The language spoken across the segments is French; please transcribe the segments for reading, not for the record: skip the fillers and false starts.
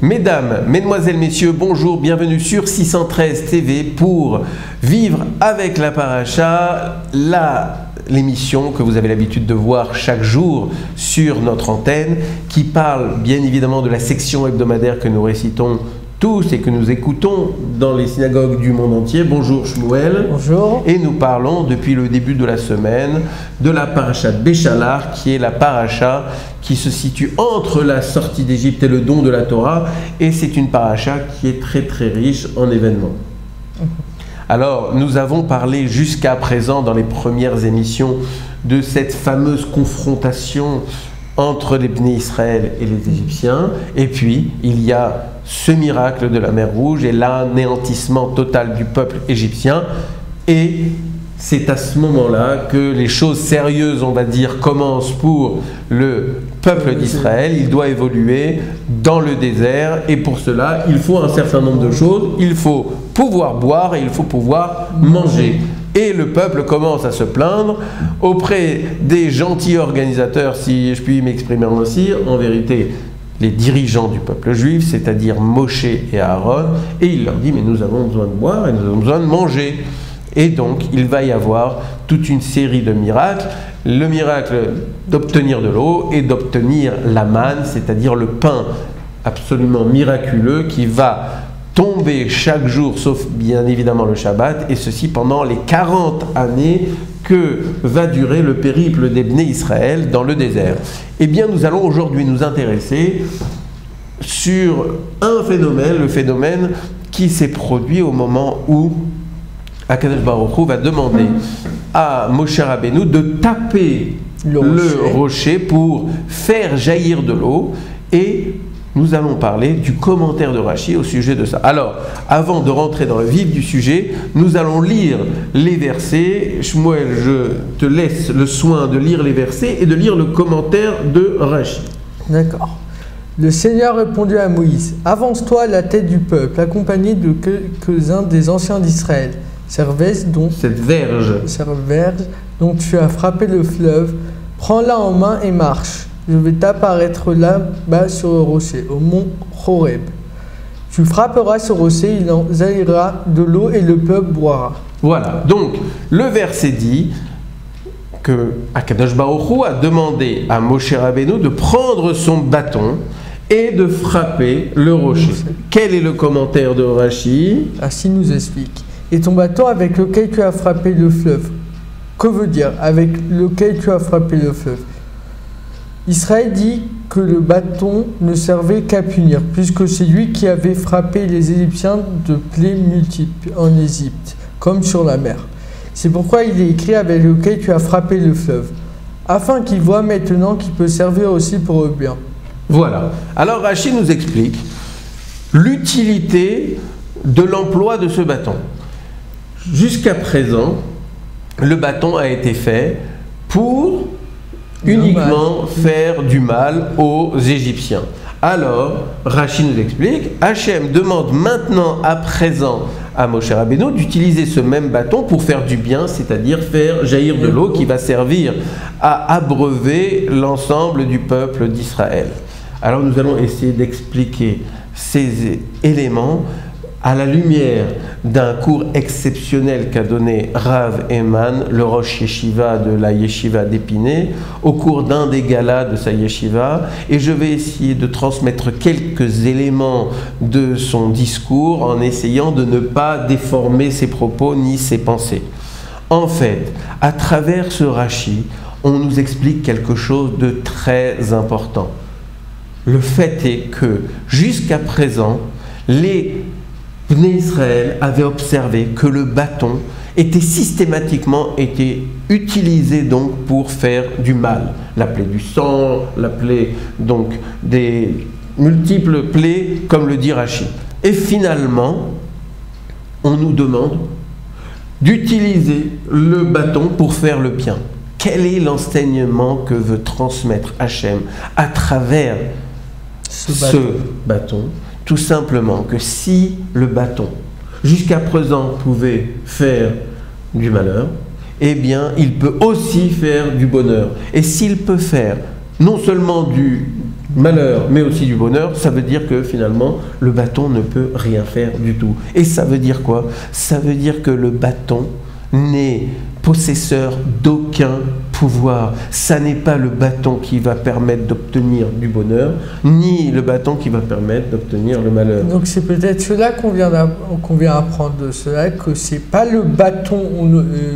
Mesdames, Mesdemoiselles, Messieurs, bonjour, bienvenue sur 613 TV pour vivre avec la paracha, l'émission que vous avez l'habitude de voir chaque jour sur notre antenne, qui parle bien évidemment de la section hebdomadaire que nous récitons tous et que nous écoutons dans les synagogues du monde entier. Bonjour Shmuel. Bonjour. Et nous parlons depuis le début de la semaine de la paracha de Béchalar, qui est la paracha qui se situe entre la sortie d'Égypte et le don de la Torah. Et c'est une paracha qui est très très riche en événements. Alors, nous avons parlé jusqu'à présent dans les premières émissions de cette fameuse confrontation entre les Bnei Israël et les Égyptiens. Et puis, il y a ce miracle de la mer Rouge et l'anéantissement total du peuple égyptien. Et c'est à ce moment-là que les choses sérieuses, on va dire, commencent pour le peuple d'Israël. Il doit évoluer dans le désert et pour cela, il faut un certain nombre de choses. Il faut pouvoir boire et il faut pouvoir manger. Et le peuple commence à se plaindre auprès des gentils organisateurs, si je puis m'exprimer ainsi, en vérité, les dirigeants du peuple juif, c'est-à-dire Moshe et Aaron, et il leur dit « mais nous avons besoin de boire et nous avons besoin de manger ». Et donc, il va y avoir toute une série de miracles. Le miracle d'obtenir de l'eau et d'obtenir la manne, c'est-à-dire le pain absolument miraculeux qui va tomber chaque jour, sauf bien évidemment le Shabbat, et ceci pendant les 40 années que va durer le périple des Bnei Israël dans le désert. Eh bien, nous allons aujourd'hui nous intéresser sur un phénomène, le phénomène qui s'est produit au moment où Akadosh Baruch Hu va demander à Moshe Rabbeinu de taper le rocher pour faire jaillir de l'eau, et nous allons parler du commentaire de Rashi au sujet de ça. Alors, avant de rentrer dans le vif du sujet, nous allons lire les versets. Shmuel, je te laisse le soin de lire les versets et de lire le commentaire de Rashi. D'accord. Le Seigneur répondit à Moïse, « Avance-toi à la tête du peuple, accompagné de quelques-uns des anciens d'Israël. Cette verge dont tu as frappé le fleuve, prends-la en main et marche. Je vais t'apparaître là-bas sur le rocher, au mont Horeb. Tu frapperas ce rocher, il en jaillira de l'eau et le peuple boira. » Voilà, donc le verset dit que Akadosh Baruch Hu a demandé à Moshe Rabbeinu de prendre son bâton et de frapper le rocher. Quel est le commentaire de Rashi? Ainsi nous explique. Et ton bâton avec lequel tu as frappé le fleuve. Que veut dire avec lequel tu as frappé le fleuve? Israël dit que le bâton ne servait qu'à punir, puisque c'est lui qui avait frappé les Égyptiens de plaies multiples en Égypte, comme sur la mer. C'est pourquoi il est écrit avec lequel tu as frappé le fleuve, afin qu'ils voient maintenant qu'il peut servir aussi pour eux bien. Voilà. Alors Rashi nous explique l'utilité de l'emploi de ce bâton. Jusqu'à présent, le bâton a été fait pour uniquement faire du mal aux Égyptiens. Alors, Rashi nous explique, Hachem demande maintenant à présent à Moshe Rabbeinu d'utiliser ce même bâton pour faire du bien, c'est-à-dire faire jaillir de l'eau qui va servir à abreuver l'ensemble du peuple d'Israël. Alors nous allons essayer d'expliquer ces éléments à la lumière d'un cours exceptionnel qu'a donné Rav Eman, le Rosh Yeshiva de la Yeshiva d'Épinay, au cours d'un des galas de sa Yeshiva, et je vais essayer de transmettre quelques éléments de son discours en essayant de ne pas déformer ses propos ni ses pensées. En fait, à travers ce Rashi, on nous explique quelque chose de très important. Le fait est que, jusqu'à présent, les Bnei Israël avait observé que le bâton était systématiquement utilisé donc pour faire du mal. La plaie du sang, la plaie donc des multiples plaies, comme le dit Rashi. Et finalement, on nous demande d'utiliser le bâton pour faire le bien. Quel est l'enseignement que veut transmettre Hachem à travers ce bâton? Tout simplement que si le bâton, jusqu'à présent, pouvait faire du malheur, eh bien, il peut aussi faire du bonheur. Et s'il peut faire non seulement du malheur, mais aussi du bonheur, ça veut dire que finalement, le bâton ne peut rien faire du tout. Et ça veut dire quoi? Ça veut dire que le bâton n'est possesseur d'aucun pouvoir. Ça n'est pas le bâton qui va permettre d'obtenir du bonheur, ni le bâton qui va permettre d'obtenir le malheur. Donc c'est peut-être cela qu'on vient apprendre de cela, que c'est pas le bâton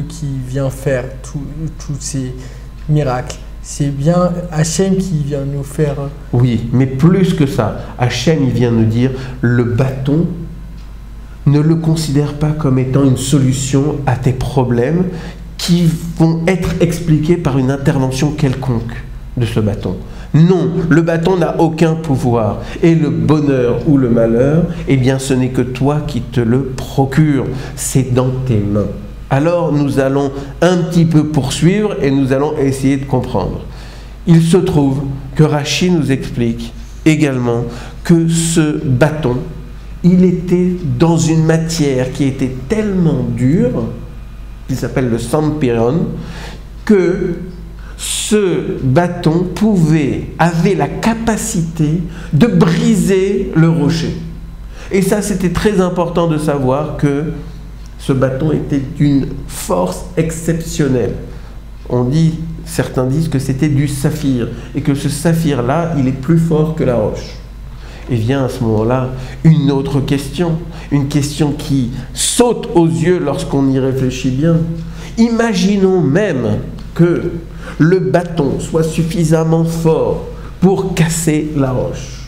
qui vient faire tous ces miracles. C'est bien Hachem qui vient nous faire... Oui, mais plus que ça, Hachem, il vient nous dire, le bâton, ne le considère pas comme étant une solution à tes problèmes qui vont être expliqués par une intervention quelconque de ce bâton. Non, le bâton n'a aucun pouvoir. Et le bonheur ou le malheur, eh bien ce n'est que toi qui te le procures. C'est dans tes mains. Alors nous allons un petit peu poursuivre et nous allons essayer de comprendre. Il se trouve que Rashi nous explique également que ce bâton, il était dans une matière qui était tellement dure, qui s'appelle le sampiron, que ce bâton avait la capacité de briser le rocher. Et ça, c'était très important de savoir que ce bâton était d'une force exceptionnelle. Certains disent que c'était du saphir, et que ce saphir-là, il est plus fort que la roche. Et vient à ce moment-là une autre question, une question qui saute aux yeux lorsqu'on y réfléchit bien. Imaginons même que le bâton soit suffisamment fort pour casser la roche.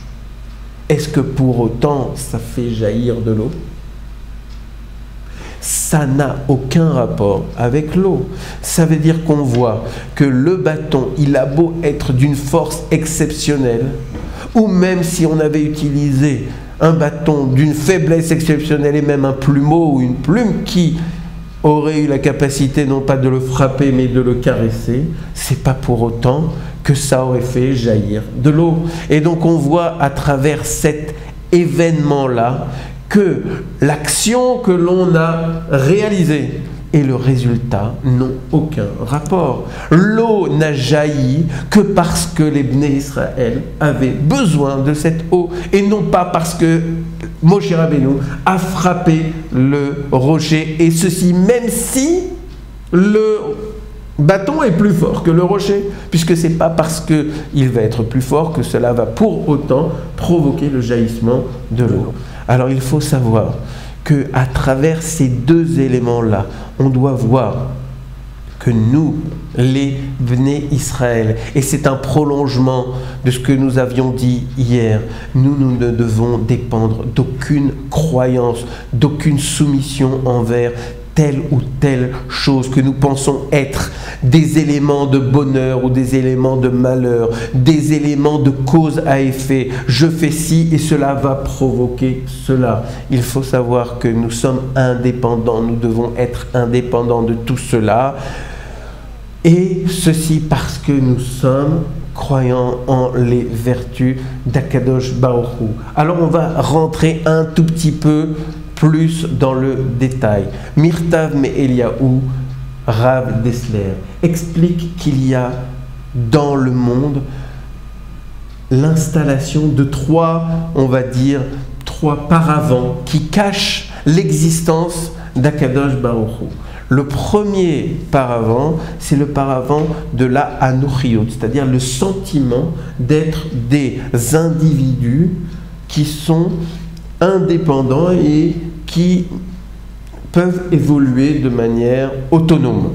Est-ce que pour autant ça fait jaillir de l'eau? Ça n'a aucun rapport avec l'eau. Ça veut dire qu'on voit que le bâton, il a beau être d'une force exceptionnelle, ou même si on avait utilisé un bâton d'une faiblesse exceptionnelle et même un plumeau ou une plume qui aurait eu la capacité non pas de le frapper mais de le caresser, c'est pas pour autant que ça aurait fait jaillir de l'eau. Et donc on voit à travers cet événement-là que l'action que l'on a réalisée et le résultat n'ont aucun rapport. L'eau n'a jailli que parce que les Bnei Israël avaient besoin de cette eau et non pas parce que Moshe Rabbeinu a frappé le rocher, et ceci même si le bâton est plus fort que le rocher, puisque c'est pas parce qu'il va être plus fort que cela va pour autant provoquer le jaillissement de l'eau. Alors il faut savoir qu'à travers ces deux éléments-là, on doit voir que nous, les Bnei Israël, et c'est un prolongement de ce que nous avions dit hier, nous ne devons dépendre d'aucune croyance, d'aucune soumission envers telle ou telle chose que nous pensons être des éléments de bonheur ou des éléments de malheur, des éléments de cause à effet. Je fais ci et cela va provoquer cela. Il faut savoir que nous sommes indépendants, nous devons être indépendants de tout cela. Et ceci parce que nous sommes croyants en les vertus d'Akadosh Baruch Hu. Alors on va rentrer un tout petit peu plus dans le détail. Mirtav Me'Eliyahu, Rav Dessler, explique qu'il y a dans le monde l'installation de trois paravents qui cachent l'existence d'Akadosh Baruch Hu. Le premier paravent, c'est le paravent de la Anochiut, c'est-à-dire le sentiment d'être des individus qui sont indépendants et qui peuvent évoluer de manière autonome.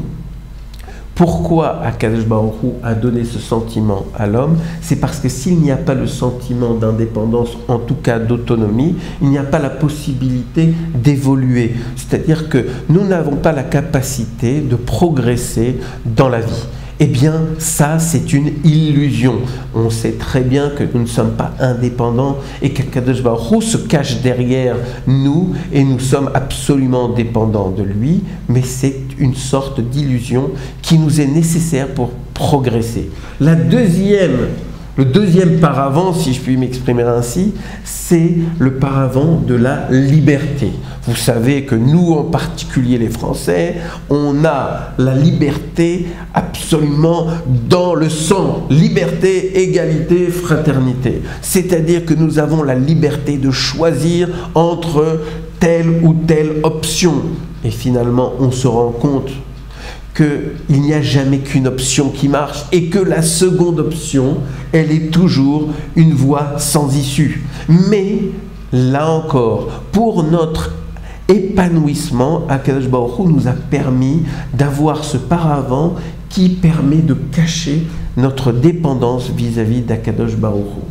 Pourquoi Akadosh Baruch Hu a donné ce sentiment à l'homme? C'est parce que s'il n'y a pas le sentiment d'indépendance, en tout cas d'autonomie, il n'y a pas la possibilité d'évoluer. C'est-à-dire que nous n'avons pas la capacité de progresser dans la vie. Eh bien, ça, c'est une illusion. On sait très bien que nous ne sommes pas indépendants et qu'Akadosh Baruch Hu se cache derrière nous et nous sommes absolument dépendants de lui, mais c'est une sorte d'illusion qui nous est nécessaire pour progresser. La deuxième Le deuxième paravent, si je puis m'exprimer ainsi, c'est le paravent de la liberté. Vous savez que nous, en particulier les Français, on a la liberté absolument dans le sang. Liberté, égalité, fraternité. C'est-à-dire que nous avons la liberté de choisir entre telle ou telle option. Et finalement, on se rend compte qu'il n'y a jamais qu'une option qui marche et que la seconde option, elle est toujours une voie sans issue. Mais, là encore, pour notre épanouissement, Akadosh Baruch Hu nous a permis d'avoir ce paravent qui permet de cacher notre dépendance vis-à-vis d'Akadosh Baruch Hu.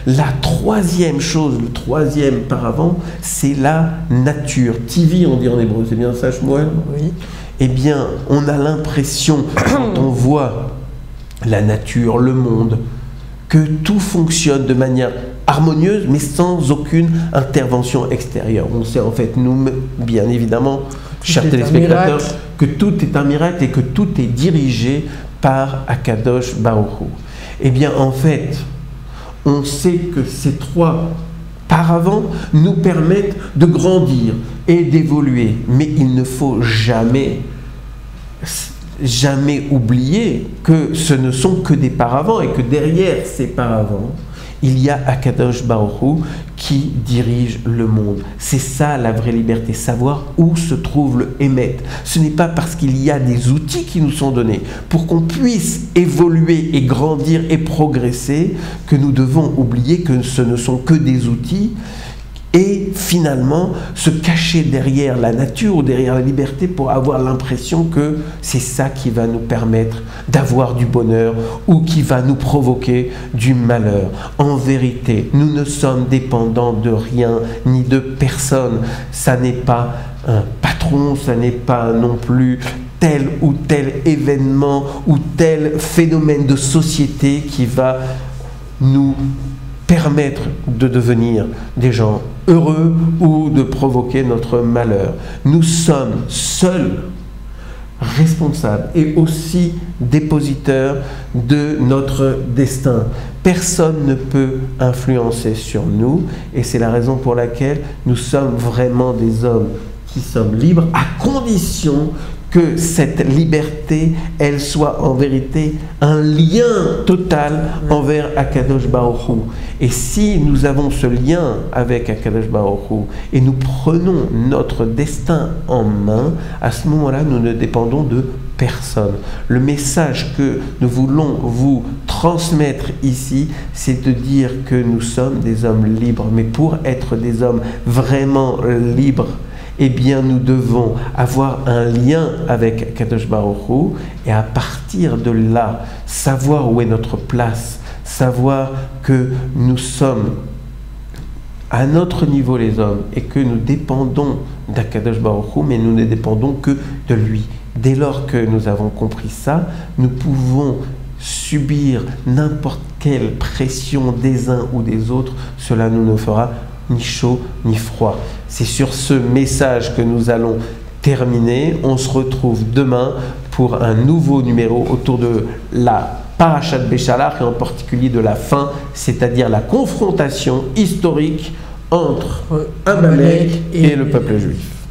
La troisième chose, le troisième paravent, c'est la nature. Tivi, on dit en hébreu, c'est bien ça, Shmuel ? Oui. Eh bien, on a l'impression, quand on voit la nature, le monde, que tout fonctionne de manière harmonieuse, mais sans aucune intervention extérieure. On sait en fait, nous, bien évidemment, chers téléspectateurs, que tout est un miracle et que tout est dirigé par Akadosh Baruch Hu. Eh bien, en fait, on sait que ces trois paravents nous permettent de grandir et d'évoluer. Mais il ne faut jamais oublier que ce ne sont que des paravents et que derrière ces paravents, il y a Akadosh Baruch Hu qui dirige le monde. C'est ça la vraie liberté, savoir où se trouve le Hémet. Ce n'est pas parce qu'il y a des outils qui nous sont donnés pour qu'on puisse évoluer et grandir et progresser que nous devons oublier que ce ne sont que des outils et finalement se cacher derrière la nature ou derrière la liberté pour avoir l'impression que c'est ça qui va nous permettre d'avoir du bonheur ou qui va nous provoquer du malheur. En vérité, nous ne sommes dépendants de rien ni de personne. Ça n'est pas un patron, ça n'est pas non plus tel ou tel événement ou tel phénomène de société qui va nous permettre de devenir des gens heureux ou de provoquer notre malheur. Nous sommes seuls responsables et aussi dépositeurs de notre destin. Personne ne peut influencer sur nous et c'est la raison pour laquelle nous sommes vraiment des hommes qui sommes libres à condition que cette liberté, elle soit en vérité un lien total envers Akadosh Baruch Hu. Et si nous avons ce lien avec Akadosh Baruch Hu et nous prenons notre destin en main, à ce moment-là, nous ne dépendons de personne. Le message que nous voulons vous transmettre ici, c'est de dire que nous sommes des hommes libres. Mais pour être des hommes vraiment libres, eh bien, nous devons avoir un lien avec Kadosh Baruch Hu et à partir de là, savoir où est notre place, savoir que nous sommes à notre niveau les hommes et que nous dépendons d'Akadosh Baruch Hu, mais nous ne dépendons que de lui. Dès lors que nous avons compris ça, nous pouvons subir n'importe quelle pression des uns ou des autres, cela ne nous fera ni chaud ni froid. C'est sur ce message que nous allons terminer. On se retrouve demain pour un nouveau numéro autour de la Parashat Béchalach et en particulier de la fin, c'est-à-dire la confrontation historique entre Amalek et le peuple juif.